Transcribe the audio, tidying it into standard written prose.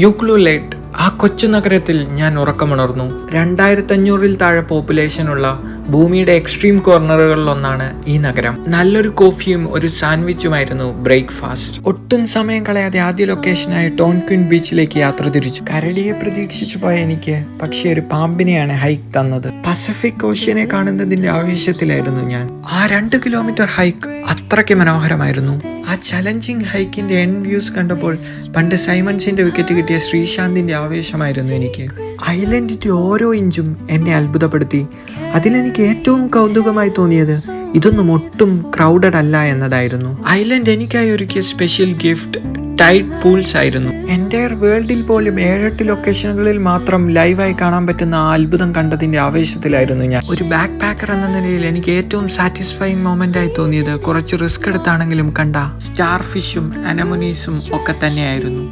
യൂക്ലുലേറ്റ് ആ കൊച്ചു നഗരത്തിൽ ഞാൻ ഉറക്കമുണർന്നു. 2500-ൽ താഴെ പോപ്പുലേഷനുള്ള ഭൂമിയുടെ എക്സ്ട്രീം കോർണറുകളിലൊന്നാണ് ഈ നഗരം. നല്ലൊരു കോഫിയും ഒരു സാൻഡ്വിച്ചുമായിരുന്നു ബ്രേക്ക്ഫാസ്റ്റ്. ഒട്ടും സമയം കളയാതെ ആദ്യ ലൊക്കേഷനായ ടോൺക്വിൻ ബീച്ചിലേക്ക് യാത്ര തിരിച്ചു. കരടിയെ പ്രതീക്ഷിച്ചു പോയ എനിക്ക് പക്ഷേ ഒരു പാമ്പിനെയാണ് ഹൈക്ക് തന്നത്. പസഫിക് ഓഷ്യനെ കാണുന്നതിന്റെ ആവേശത്തിലായിരുന്നു ഞാൻ. ആ 2 കിലോമീറ്റർ ഹൈക്ക് അത്രയ്ക്ക് മനോഹരമായിരുന്നു. ആ ചലഞ്ചിങ് ഹൈക്കിന്റെ എൻ വ്യൂസ് കണ്ടപ്പോൾ പണ്ട് സൈമൺസിന്റെ വിക്കറ്റ് കിട്ടിയ ശ്രീശാന്തിന്റെ ആവേശമായിരുന്നു എനിക്ക്. ഐലൻഡിന്റെ ഓരോ ഇഞ്ചും എന്നെ അത്ഭുതപ്പെടുത്തി. അതിലെനിക്ക് ഏറ്റവും കൗതുകമായി തോന്നിയത് ഇതൊന്നും ഒട്ടും ക്രൗഡഡ് അല്ല എന്നതായിരുന്നു. ഐലൻഡ് എനിക്കായി ഒരുക്കിയ സ്പെഷ്യൽ ഗിഫ്റ്റ് ടൈഡ് പൂൾസ് ആയിരുന്നു. എൻ്റയർ വേൾഡിൽ പോലും 7-8 ലൊക്കേഷനുകളിൽ മാത്രം ലൈവായി കാണാൻ പറ്റുന്ന ആ അത്ഭുതം കണ്ടതിന്റെ ആവേശത്തിലായിരുന്നു ഞാൻ. ഒരു ബാക്ക് പാക്കർ എന്ന നിലയിൽ എനിക്ക് ഏറ്റവും സാറ്റിസ്ഫൈങ് മൊമെന്റ് ആയി തോന്നിയത് കുറച്ച് റിസ്ക് എടുത്താണെങ്കിലും കണ്ട സ്റ്റാർ ഫിഷും അനമോണീസും ഒക്കെ തന്നെയായിരുന്നു.